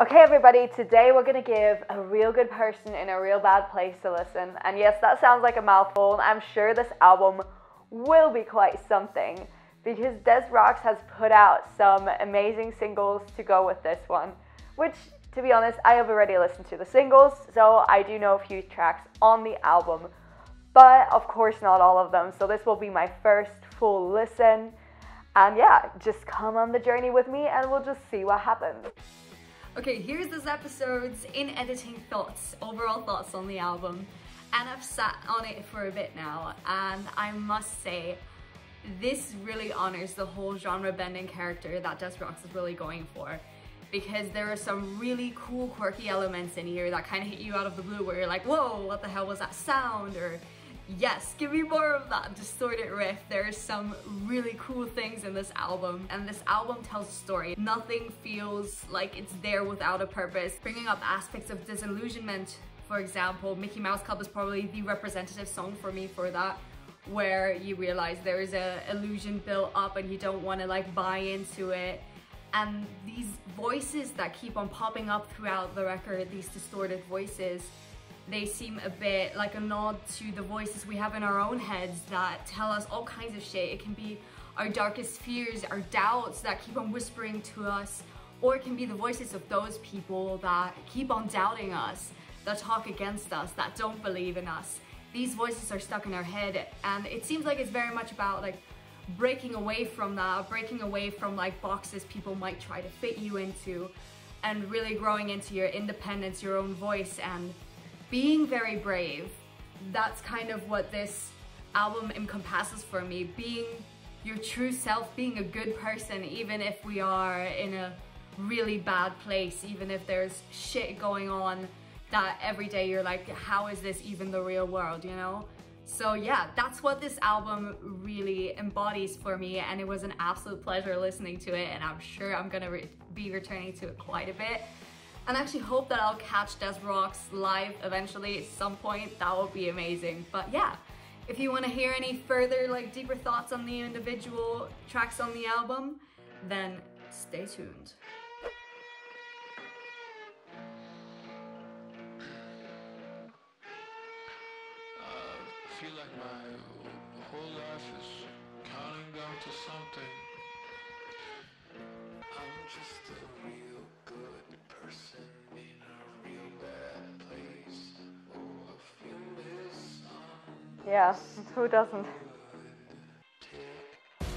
Okay everybody, today we're going to give a real good person in a real bad place to listen. And yes, that sounds like a mouthful, and I'm sure this album will be quite something because Des Rocs has put out some amazing singles to go with this one, which, to be honest, I have already listened to the singles, so I do know a few tracks on the album, but of course not all of them, so this will be my first full listen. And yeah, just come on the journey with me and we'll just see what happens. Okay, here's this episode's in editing thoughts, overall thoughts on the album. And I've sat on it for a bit now, and I must say, this really honors the whole genre bending character that Des Rocs is really going for. Because there are some really cool, quirky elements in here that kind of hit you out of the blue, where you're like, whoa, what the hell was that sound? Or, yes, give me more of that distorted riff. There are some really cool things in this album, and this album tells a story. Nothing feels like it's there without a purpose. Bringing up aspects of disillusionment, for example, Mickey Mouse Club is probably the representative song for me for that, where you realize there is a illusion built up and you don't want to like buy into it. And these voices that keep on popping up throughout the record, these distorted voices, they seem a bit like a nod to the voices we have in our own heads that tell us all kinds of shit. It can be our darkest fears, our doubts that keep on whispering to us, or it can be the voices of those people that keep on doubting us, that talk against us, that don't believe in us. These voices are stuck in our head, and it seems like it's very much about like breaking away from that, breaking away from like boxes people might try to fit you into, and really growing into your independence, your own voice, and being very brave. That's kind of what this album encompasses for me. Being your true self, being a good person, even if we are in a really bad place, even if there's shit going on that every day you're like, how is this even the real world, you know? So yeah, that's what this album really embodies for me, and it was an absolute pleasure listening to it, and I'm sure I'm gonna be returning to it quite a bit. And I actually hope that I'll catch Des Rocs live eventually at some point. That would be amazing. But yeah, if you want to hear any further, like deeper thoughts on the individual tracks on the album, then stay tuned. I feel like my whole life is counting down to something. I'm just a real good person in a real bad place. Oh, I feel this on. Yeah, who doesn't?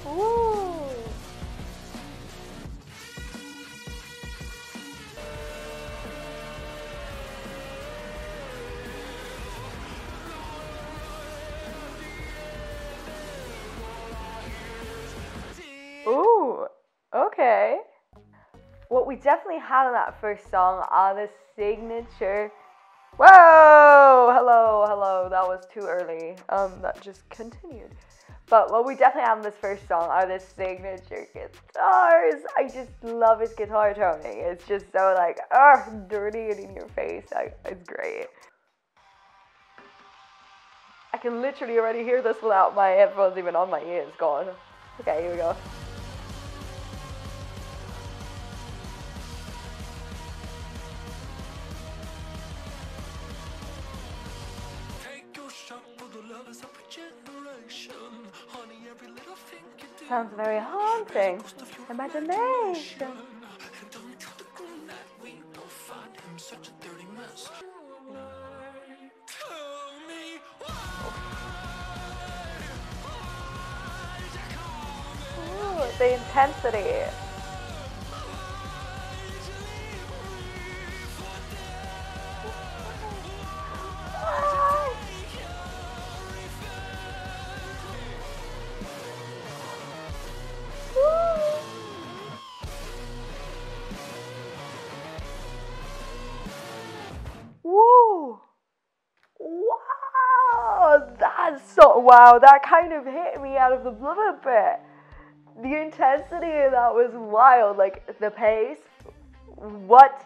Ooh. Ooh, okay. What we definitely had in that first song are the signature. Whoa! Hello. That was too early. That just continued. But what we definitely have in this first song are the signature guitars. I just love his guitar toning. It's just so like, dirty and in your face. It's great. I can literally already hear this without my headphones even on my ears. God. Okay, here we go. Sounds very haunting. Imagination. Ooh, the intensity. Whoa! Wow! That's so wow! That kind of hit me out of the blue a bit. The intensity of that was wild. Like the pace, what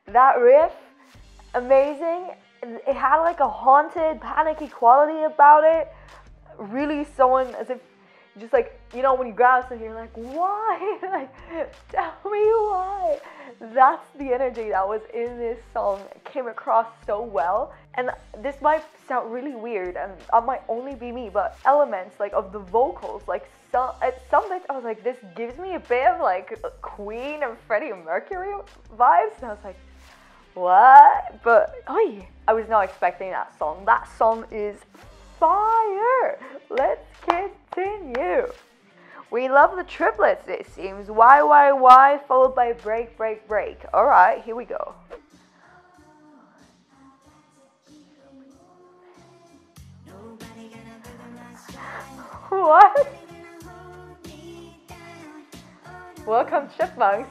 that riff, amazing. It had like a haunted, panicky quality about it. Really, someone as if just like, you know, when you grab something, you're like, why? Like, tell me why. That's the energy that was in this song. It came across so well. And this might sound really weird, and that might only be me, but elements like of the vocals, like at some bits I was like, this gives me a bit of like Queen and Freddie Mercury vibes, and I was like, what? But I was not expecting that song. That song is fire. Let's continue. We love the triplets, it seems. Y, followed by break, break, break. All right, here we go. What? Welcome, chipmunks.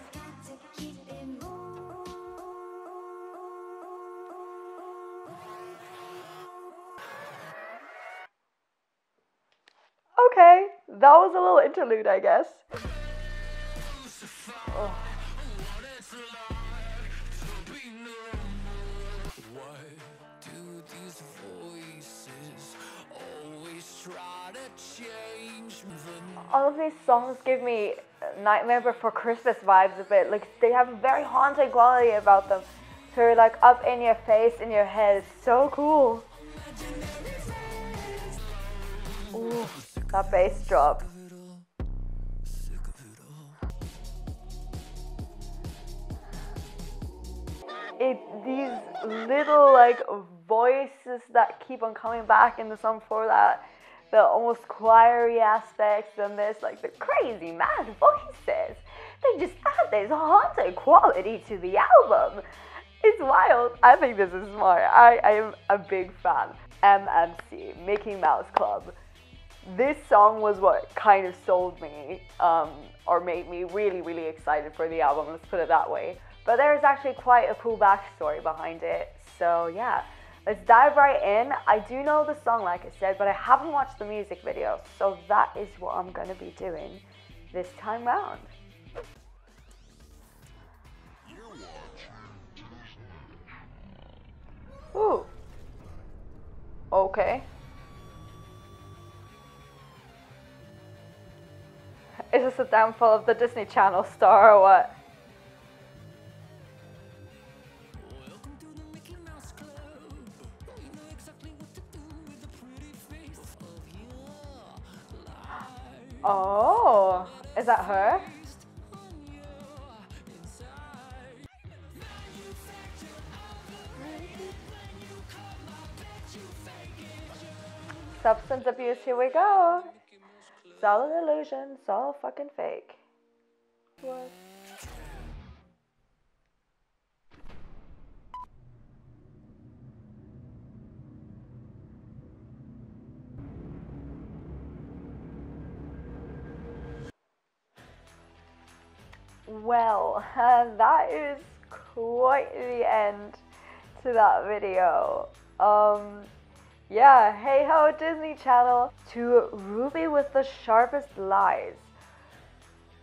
Okay, that was a little interlude, I guess. Oh. All of these songs give me Nightmare Before Christmas vibes a bit. Like, they have a very haunting quality about them. So you're like up in your face, in your head. It's so cool. Ooh, that bass drop. These little like voices that keep on coming back in the song for that, the almost choiry aspects, and this like the crazy mad voices. They just add this haunted quality to the album. It's wild. I think this is smart. I am a big fan. MMC, Mickey Mouse Club. This song was what kind of sold me, or made me really, really excited for the album, let's put it that way. But there's actually quite a cool backstory behind it. So yeah, let's dive right in. I do know the song, like I said, but I haven't watched the music video. So that is what I'm gonna be doing this time round. Ooh. Okay. Is this a downfall of the Disney Channel star or what? Oh, is that her? Substance abuse, here we go. It's all an illusion, it's all fucking fake. What? Well, that is quite the end to that video. Yeah, hey ho Disney Channel, to Ruby with the Sharpest Lies.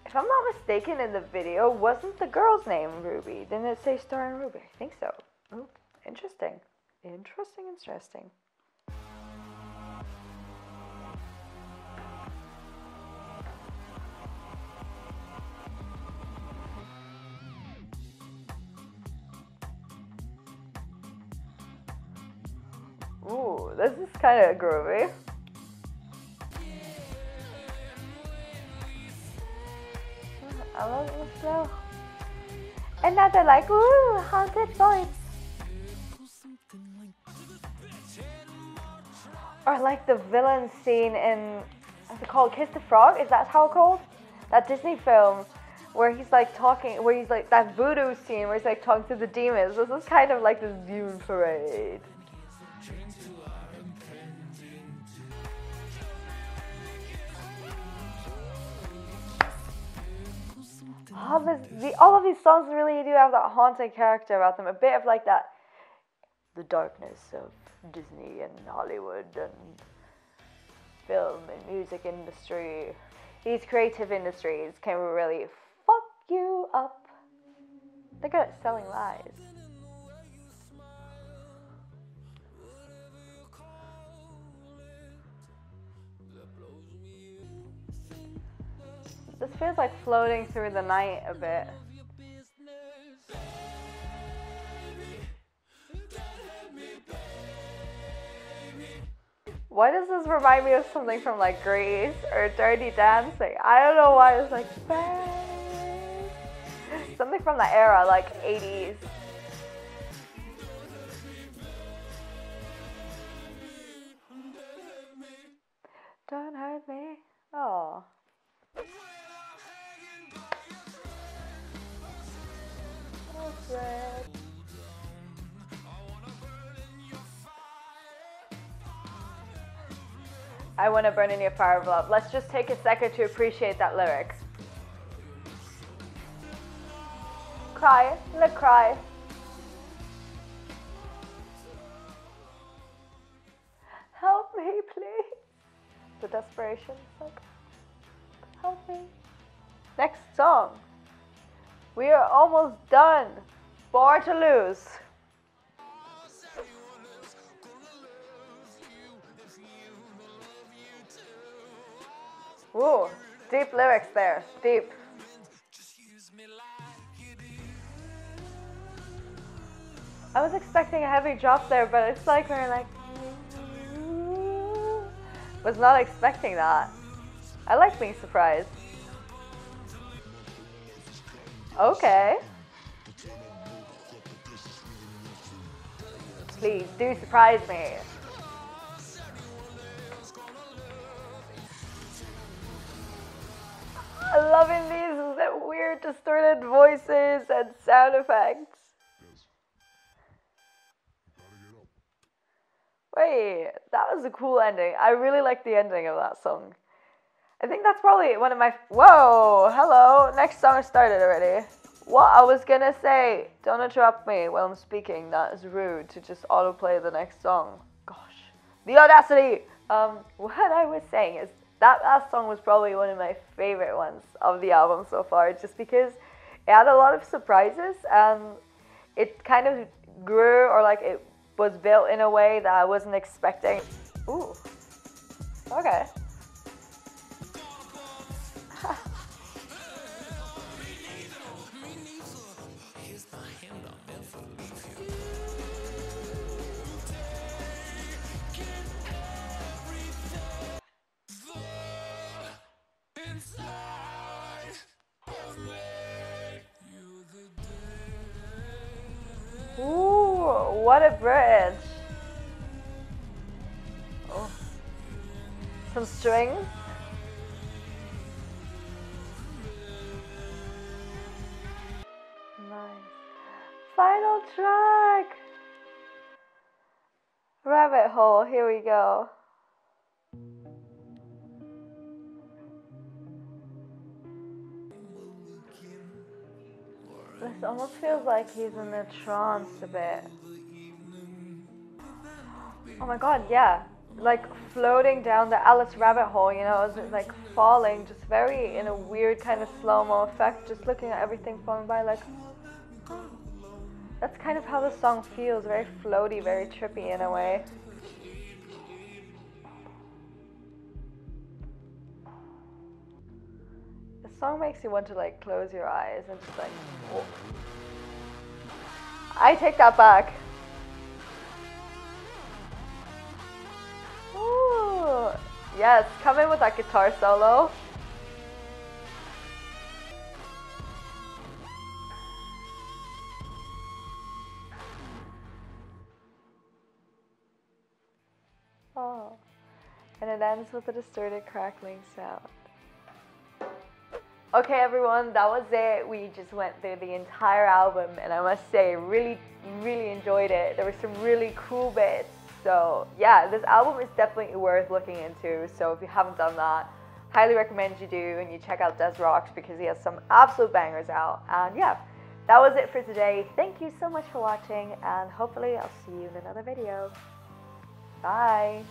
If I'm not mistaken, in the video, wasn't the girl's name Ruby? Didn't it say starring Ruby? I think so. Oh, interesting. Interesting. Ooh, this is kind of groovy. I love the flow. And now they're like, ooh, haunted voice. Or like the villain scene in, what's it called, Kiss the Frog? Is that how it's called? That Disney film where he's like talking, where he's like, that voodoo scene where he's like talking to the demons. This is kind of like this demon parade. All of these songs really do have that haunting character about them. A bit of like that, the darkness of Disney and Hollywood and film and music industry. These creative industries can really fuck you up. They're good at selling lies. This feels like floating through the night a bit. Why does this remind me of something from like Grease or Dirty Dancing? I don't know why it's like something from that era, like 80s. Don't hurt me. Oh. I want to burn in your fire of love. Let's just take a second to appreciate that lyric. Cry, let cry. Help me, please. The desperation, like, help me. Next song. We are almost done. Bar to lose. Ooh, deep lyrics there, deep. I was expecting a heavy drop there, but it's like we're like, was not expecting that. I like being surprised. Okay. Please do surprise me. I'm loving these weird distorted voices and sound effects. Wait, that was a cool ending. I really like the ending of that song. I think that's probably one of my... Whoa, hello. Next song started already. What I was gonna say, don't interrupt me while I'm speaking. That is rude to just autoplay the next song. Gosh, the audacity. What I was saying is that last song was probably one of my favorite ones of the album so far, just because it had a lot of surprises and it kind of grew, or like it was built in a way that I wasn't expecting. Ooh, okay. Ooh, what a bridge. Oh. Some strings. Nice. Final track. Rabbit hole, here we go. This almost feels like he's in a trance a bit. Oh my god, yeah. Like floating down the Alice rabbit hole, you know, it's like falling, just very in a weird kind of slow-mo effect, just looking at everything falling by like, oh. That's kind of how the song feels, very floaty, very trippy in a way. The song makes you want to like close your eyes and just like, oh. I take that back. Ooh, yes, come in with that guitar solo. Oh, and it ends with a distorted crackling sound. Okay everyone, that was it. We just went through the entire album and I must say, really enjoyed it. There were some really cool bits. So yeah, this album is definitely worth looking into. So if you haven't done that, highly recommend you do and you check out Des Rocs because he has some absolute bangers out. And yeah, that was it for today. Thank you so much for watching and hopefully I'll see you in another video. Bye.